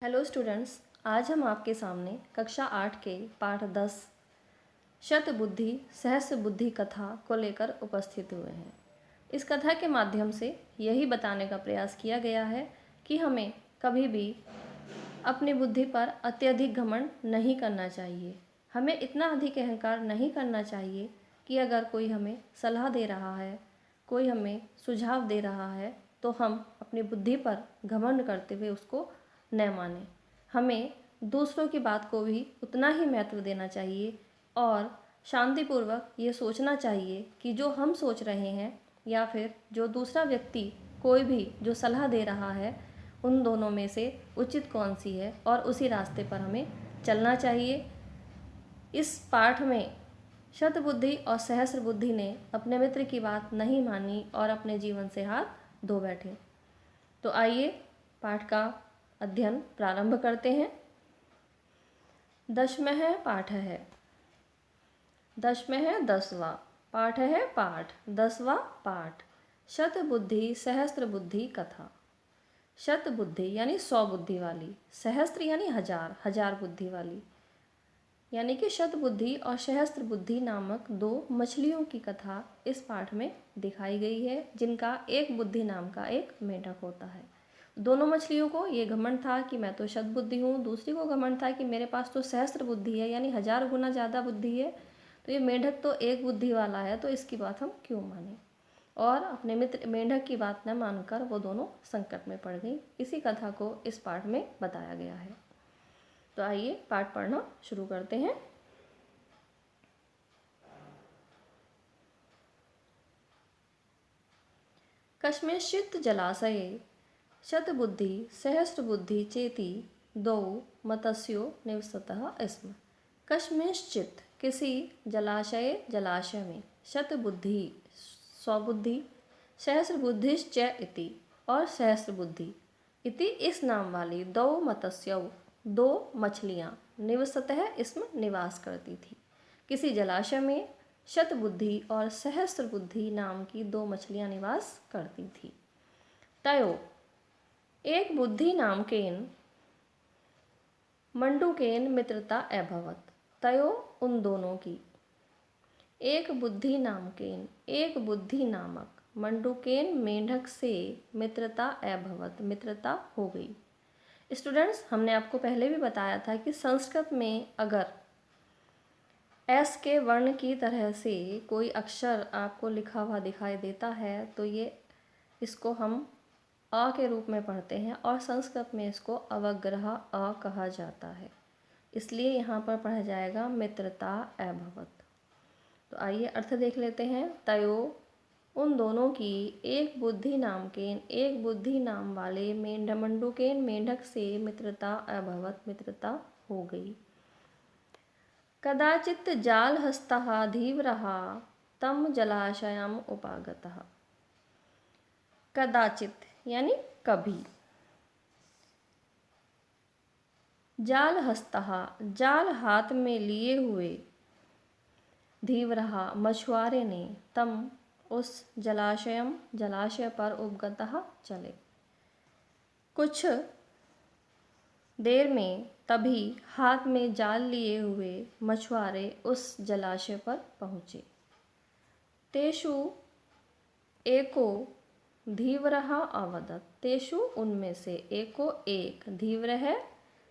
Hello students, आज हम आपके सामने कक्षा 8 के पाठ 10 शतबुद्धि सहस्र बुद्धि कथा को लेकर उपस्थित हुए हैं। इस कथा के माध्यम से यही बताने का प्रयास किया गया है कि हमें कभी भी अपनी बुद्धि पर अत्यधिक घमंड नहीं करना चाहिए। हमें इतना अधिक अहंकार नहीं करना चाहिए कि अगर कोई हमें सलाह दे रहा है, कोई हमें सुझाव दे रहा है, तो हम अपनी बुद्धि पर घमंड करते हुए उसको न माने। हमें दूसरों की बात को भी उतना ही महत्व देना चाहिए और शांतिपूर्वक ये सोचना चाहिए कि जो हम सोच रहे हैं या फिर जो दूसरा व्यक्ति कोई भी जो सलाह दे रहा है, उन दोनों में से उचित कौन सी है और उसी रास्ते पर हमें चलना चाहिए। इस पाठ में शतबुद्धि और सहस्र बुद्धि ने अपने मित्र की बात नहीं मानी और अपने जीवन से हाथ धो बैठे। तो आइए पाठ का अध्ययन प्रारंभ करते हैं। दशमः पाठ है, दशमः 10वां पाठ है। पाठ 10वां पाठ शतबुद्धि सहस्त्र बुद्धि कथा। शतबुद्धि यानी 100 बुद्धि वाली, सहस्त्र यानी हजार, हजार बुद्धि वाली, यानी कि शतबुद्धि और सहस्त्र बुद्धि नामक दो मछलियों की कथा इस पाठ में दिखाई गई है, जिनका एक बुद्धि नाम का एक मेढक होता है। दोनों मछलियों को ये घमंड था कि मैं तो शतबुद्धि हूँ, दूसरी को घमंड था कि मेरे पास तो सहस्त्र बुद्धि है, यानी 1000 गुना ज़्यादा बुद्धि है। तो ये मेढक तो एक बुद्धि वाला है, तो इसकी बात हम क्यों माने। और अपने मित्र मेढक की बात न मानकर वो दोनों संकट में पड़ गई। इसी कथा को इस पाठ में बताया गया है। तो आइए पाठ पढ़ना शुरू करते हैं। कस्मिंश्चित् जलाशये शतबुद्धि सहस्रबुद्धि चेति द्वौ मत्स्यो निवसतः स्म। कस्मिंश्चित् किसी जलाशय, जलाशय में, शतबुद्धि 100 बुद्धि, सहस्रबुद्धिश्च इति और सहस्रबुद्धि इति इस नाम वाली दो मत्स्यौ, दो मछलियाँ, निवसतः इसमें निवास करती थी। किसी जलाशय में शतबुद्धि और सहस्र बुद्धि नाम की दो मछलियाँ निवास करती थी। तयो एक बुद्धि नाम केन मंडूकेन मित्रता अभवत। तयो उन दोनों की, एक बुद्धि नाम केन, एक बुद्धि नामक, मंडूकेन मेंढक से मित्रता अभवत, मित्रता हो गई। स्टूडेंट्स, हमने आपको पहले भी बताया था कि संस्कृत में अगर एस के वर्ण की तरह से कोई अक्षर आपको लिखा हुआ दिखाई देता है तो ये इसको हम अ के रूप में पढ़ते हैं और संस्कृत में इसको अवग्रह अ कहा जाता है। इसलिए यहाँ पर पढ़ा जाएगा मित्रता अभवत। तो आइए अर्थ देख लेते हैं। तयो उन दोनों की, एक बुद्धि नाम के, एक बुद्धि नाम वाले मंडूकेन मेंढक से मित्रता अभवत, मित्रता हो गई। कदाचित् जालहस्तः धीवरः तं जलाशयम् उपागतः। कदाचित यानी कभी, जालहस्तः जाल हाथ में लिए हुए, धीवरः मछुआरे ने, तम उस जलाशयम जलाशय पर, उपगतः चले, कुछ देर में, तभी हाथ में जाल लिए हुए मछुआरे उस जलाशय पर पहुँचे। तेषु एको धीवरः अवदत्। तेषु उनमें से, एको एक, धीवरः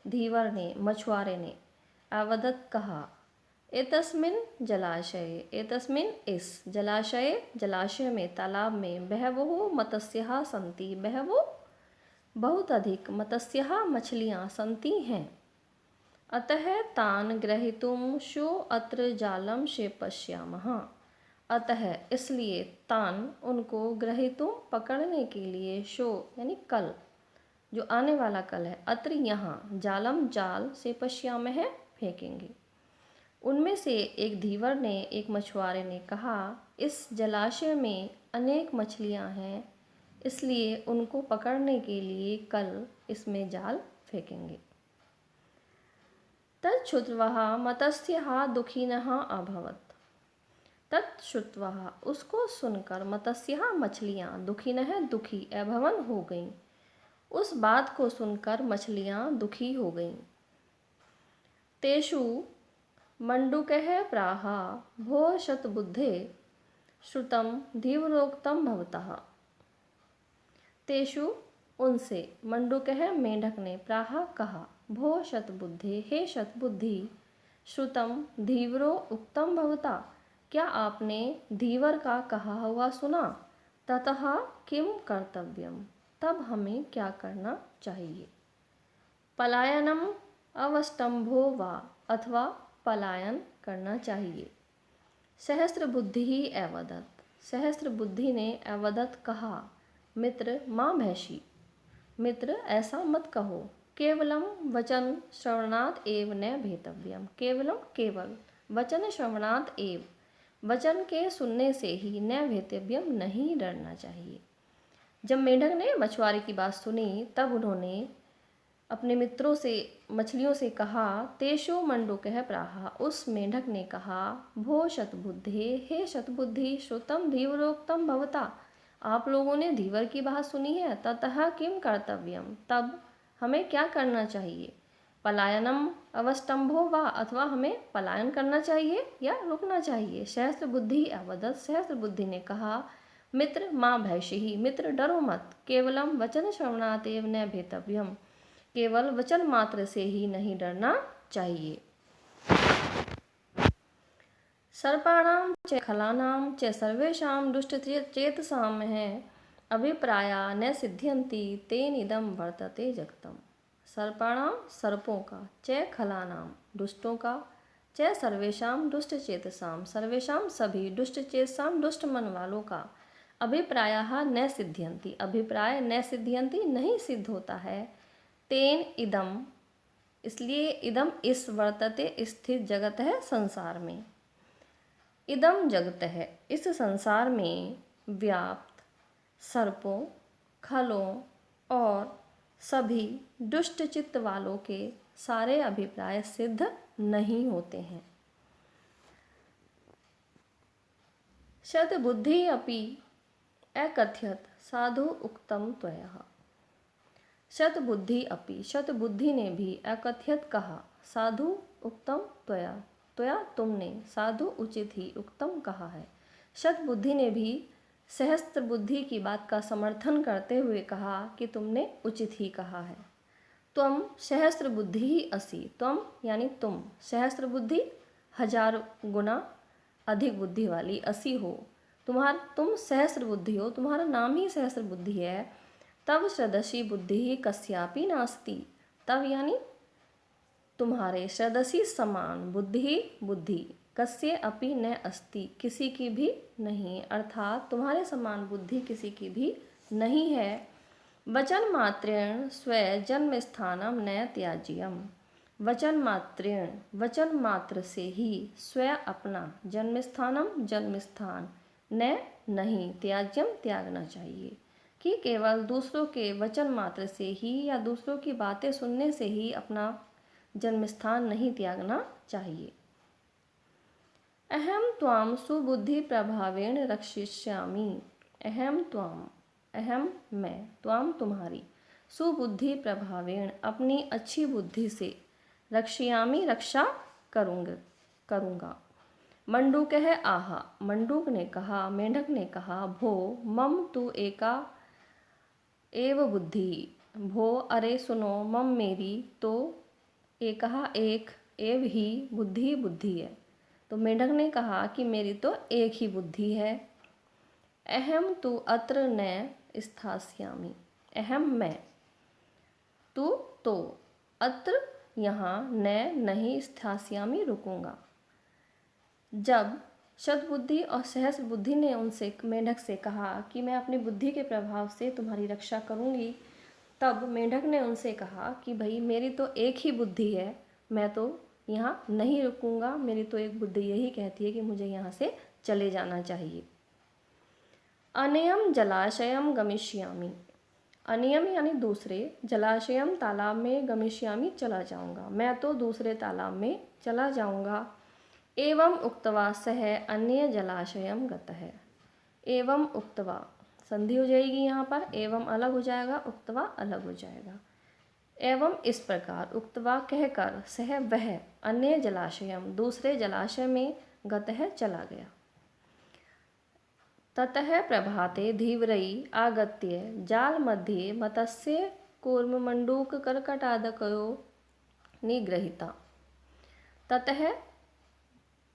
धीवर ने, मछुआरे ने, अवदत् कहा, एतस्मिन् जलाशये, एतस्मिन् इस, जलाशये जलाशय में, तालाब में, बहवो मत्स्याः सन्ति, बहवो बहुत अधिक, मत्स्याः मछलियाँ, सन्ति हैं, अतः तान् ग्रहीतुं शो अत्र जालं क्षेपयामः। अतः इसलिए, तान उनको, ग्रहीतुं पकड़ने के लिए, शो यानी कल, जो आने वाला कल है, अत्र यहाँ, जालम जाल, से पश्यामः फेंकेंगे। उनमें से एक धीवर ने, एक मछुआरे ने कहा, इस जलाशय में अनेक मछलियाँ हैं, इसलिए उनको पकड़ने के लिए कल इसमें जाल फेंकेंगे। तच्छ्रुत्वा मत्स्याः दुःखिनः अभवत्। तत्श्रुत्वा उसको सुनकर, मत्स्याः मछलियाँ, दुखिनः दुखी, अभवन हो गईं, उस बात को सुनकर मछलियाँ दुखी हो गईं। तेषु मंडूकः प्राह भो शतबुद्धे श्रुतं धीवरोक्तं भवतः। तेषु उनसे मंडूकः मेंढक ने प्राह कहा भो शतबुद्धे हे शतबुद्धि श्रुतं धीवरो उक्तं भवता क्या आपने धीवर का कहा हुआ सुना। ततः किम कर्तव्यम तब हमें क्या करना चाहिए। पलायनम अवष्टंभो वा अथवा पलायन करना चाहिए। सहस्त्र बुद्धि ही अवदत् सहस्त्र बुद्धि ने अवदत् कहा मित्र माँ भैषी मित्र ऐसा मत कहो। केवलम वचन श्रवणात् एव न भेतव्यम केवलम केवल वचन श्रवणात् एव वचन के सुनने से ही न भेतव्यम नहीं डरना चाहिए। जब मेंढक ने मछुआरे की बात सुनी तब उन्होंने अपने मित्रों से मछलियों से कहा तेषु मंडूकः प्राह उस मेंढक ने कहा भो शतबुद्धे हे शतबुद्धि श्रुतम धीवरोक्तम भवता आप लोगों ने धीवर की बात सुनी है। ततः किम कर्तव्यम तब हमें क्या करना चाहिए। पलायनम अवष्टंभो वा अथवा हमें पलायन करना चाहिए या रुकना चाहिए। सहस्त्र बुद्धि अवदत् सहस्त्र बुद्धि ने कहा मित्र माँ भैषी मित्र डरो मत केवलम वचन श्रवणात् एव न भेतव्यम केवल वचन मात्र से ही नहीं डरना चाहिए। सर्पाणां च खलानां च सर्वेषां दुष्टचेतसां अभिप्राया न सिद्ध्यन्ति तेन इदं वर्तते जगतम्। सर्पाणां सर्पों का च खलानां दुष्टों का च सर्वेषां दुष्टचेतसां सर्वेषां सभी दुष्टचेतसां दुष्ट मन वालों का अभिप्रायः न सिद्ध्यन्ति अभिप्राय न सिद्ध्यन्ति नहीं सिद्ध होता है। तेन इदम इसलिए इदम इस वर्तते स्थित जगत है संसार में। इदम जगत है इस संसार में व्याप्त सर्पों खलों और सभी दुष्ट चित्त वालों के सारे अभिप्राय सिद्ध नहीं होते हैं। शतबुद्धि अपि अकथयत साधु उक्तम त्वया शतबुद्धि अपि शतबुद्धि ने भी अकथयत कहा साधु उक्तम त्वया त्वया तुमने साधु उचित ही उक्तम कहा है। शतबुद्धि ने भी सहस्त्र बुद्धि की बात का समर्थन करते हुए कहा कि तुमने उचित ही कहा है। तुम सहस्त्र बुद्धि ही असि तुम यानी तुम सहस्त्र बुद्धि 1000 गुना अधिक बुद्धि वाली असि हो। तुम सहस्त्र बुद्धि हो तुम्हारा नाम ही सहस्त्र बुद्धि है। तब सदसी बुद्धि ही कस्यापि नास्ति तब यानी तुम्हारे सदसी समान बुद्धि कस्य अपि न अस्ति किसी की भी नहीं अर्थात तुम्हारे समान बुद्धि किसी की भी नहीं है। वचन मात्रेण स्व जन्म स्थानम न त्याज्यम वचन मात्र से ही स्व अपना जन्म स्थान न नहीं त्याज्यम त्यागना चाहिए कि केवल दूसरों के वचन मात्र से ही या दूसरों की बातें सुनने से ही अपना जन्म स्थान नहीं त्यागना चाहिए। अहम त्वाम सुबुद्धि प्रभावेण रक्षिष्यामि अहम मैं त्वाम तुम्हारी सुबुद्धि प्रभावेण अपनी अच्छी बुद्धि से रक्षयामि रक्षा करूँगा। मंडूकः आहा मंडूक ने कहा मेंढक ने कहा भो मम तु एका एव बुद्धि भो अरे सुनो मम मेरी तो एकहा एक एव ही बुद्धि है। तो मेंढक ने कहा कि मेरी तो एक ही बुद्धि है। अहम तु अत्र न स्थास्यामि अहम मैं तु तो अत्र यहाँ न नहीं स्थास्यामि रुकूंगा। जब शतबुद्धि और सहस्त्र बुद्धि ने उनसे मेंढक से कहा कि मैं अपनी बुद्धि के प्रभाव से तुम्हारी रक्षा करूंगी तब मेंढक ने उनसे कहा कि भाई मेरी तो एक ही बुद्धि है मैं तो यहाँ नहीं रुकूंगा मेरी तो एक बुद्धि यही कहती है कि मुझे यहाँ से चले जाना चाहिए। अनयम जलाशयम गमिष्यामि अनियम यानी दूसरे जलाशयम तालाब में गमिष्यामि चला जाऊंगा मैं तो दूसरे तालाब में चला जाऊंगा। एवं उक्तवा सह अन्य जलाशयम गतः एवं उक्तवा संधि हो जाएगी यहाँ पर, एवं अलग हो जाएगा, उक्त्वा अलग हो जाएगा। एवं इस प्रकार उक्त्वा कहकर सह वह अन्य जलाशयम दूसरे जलाशय में गतः चला गया। ततः प्रभाते धीवरई आगत्य जाल मध्ये मत्स्य कूर्ममण्डूक कर्कटादकयो निगृहीता। ततः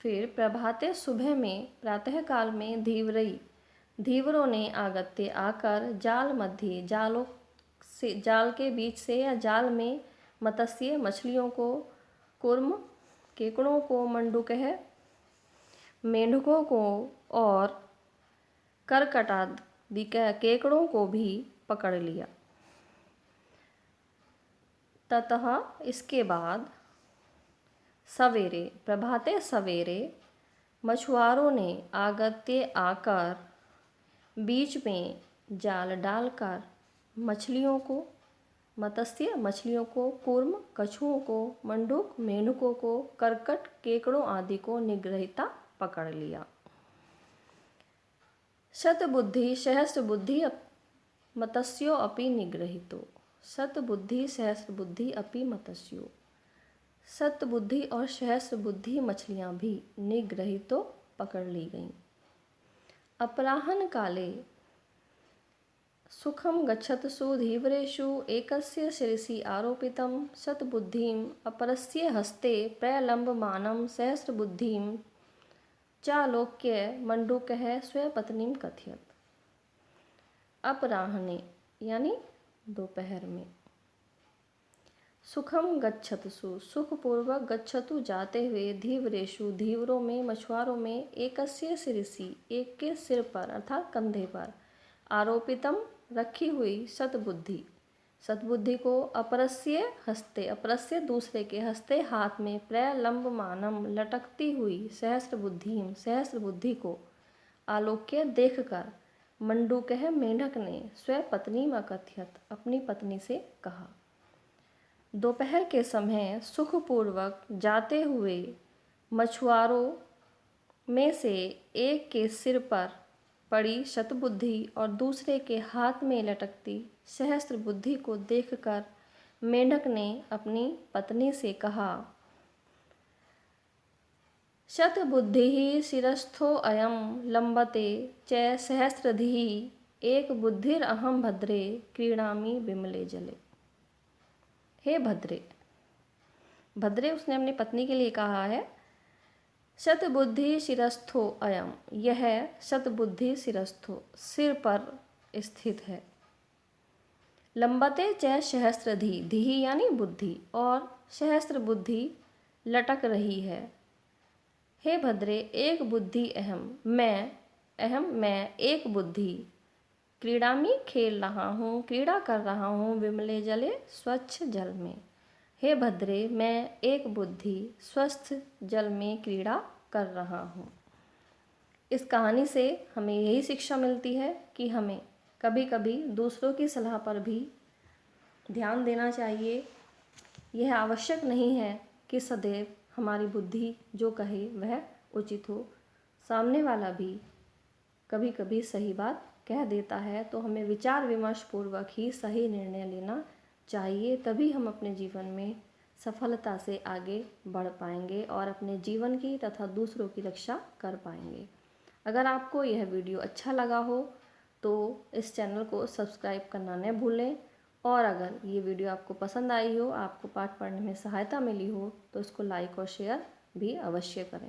फिर प्रभाते सुबह में प्रातः काल में धीवरों ने आगत्य आकर जाल मध्य जालों से जाल के बीच से या जाल में मत्स्य मछलियों को, कूर्म केकड़ों को, मंडूक है मेंढकों को और कर्कटादि केकड़ों को भी पकड़ लिया। ततः इसके बाद सवेरे प्रभाते सवेरे मछुआरों ने आगत्य आकर बीच में जाल डालकर मछलियों को, मत्स्य मछलियों को, कूर्म कछुओं को, मंडूक मेंढकों को, कर्कट केकड़ों आदि को निगृहीता पकड़ लिया। शतबुद्धि सहस्रबुद्धि मत्स्यो अपि निगृहीतो। शतबुद्धि सहस्रबुद्धि अपि मत्स्यो, शतबुद्धि और सहस्रबुद्धि मछलियाँ भी निगृहीतो पकड़ ली गईं। अपराह्न काले सुखम गच्छत्सु धीवरेषु एकस्य शिरसि आरोपितं शतबुद्धिम् अपरस्य हस्ते प्रलम्बमानं सहस्रबुद्धिं चालोक्य मंडूकः स्वपत्नीं कथयत्। अपराह्ने यानी दोपहर में, सुखम गच्छत्सु सुखपूर्वक, गच्छतु जाते हुए, धीवरेषु धीवरों में, मछुआरों में, एकस्य शिरसि एक के सिर पर अर्थात कंधे पर, आरोपितम रखी हुई, शतबुद्धि सतबुद्धि को, अपरस्य हस्ते अपरस्य दूसरे के, हस्ते हाथ में, प्रलम्बमानम लटकती हुई, सहस्रबुद्धिम सहस्रबुद्धि को, आलोक्य देखकर, मंडूकः मेंढक ने, स्वपत्नी अकथयत अपनी पत्नी से कहा। दोपहर के समय सुखपूर्वक जाते हुए मछुआरों में से एक के सिर पर पड़ी शतबुद्धि और दूसरे के हाथ में लटकती सहस्रबुद्धि को देखकर मेंढक ने अपनी पत्नी से कहा, शतबुद्धि शिरस्थो अयम लंबते च सहस्रधिः एक बुद्धिर अहम भद्रे क्रीडामि विमले जले। हे भद्रे, भद्रे उसने अपनी पत्नी के लिए कहा है, शतबुद्धि शिरस्थो अयम, यह शतबुद्धि शिरस्थो सिर पर स्थित है, लंबते च सहस्रधि, धी यानी बुद्धि, और सहस्र बुद्धि लटक रही है। हे भद्रे, एक बुद्धि अहम मैं एक बुद्धि, क्रीडामी खेल रहा हूँ, क्रीड़ा कर रहा हूँ, विमले जले स्वच्छ जल में। हे भद्रे, मैं एक बुद्धि स्वस्थ जल में क्रीड़ा कर रहा हूँ। इस कहानी से हमें यही शिक्षा मिलती है कि हमें कभी कभी दूसरों की सलाह पर भी ध्यान देना चाहिए। यह आवश्यक नहीं है कि सदैव हमारी बुद्धि जो कहे वह उचित हो, सामने वाला भी कभी कभी सही बात कह देता है, तो हमें विचार विमर्श पूर्वक ही सही निर्णय लेना चाहिए, तभी हम अपने जीवन में सफलता से आगे बढ़ पाएंगे और अपने जीवन की तथा दूसरों की रक्षा कर पाएंगे। अगर आपको यह वीडियो अच्छा लगा हो तो इस चैनल को सब्सक्राइब करना न भूलें, और अगर ये वीडियो आपको पसंद आई हो, आपको पाठ पढ़ने में सहायता मिली हो, तो इसको लाइक और शेयर भी अवश्य करें।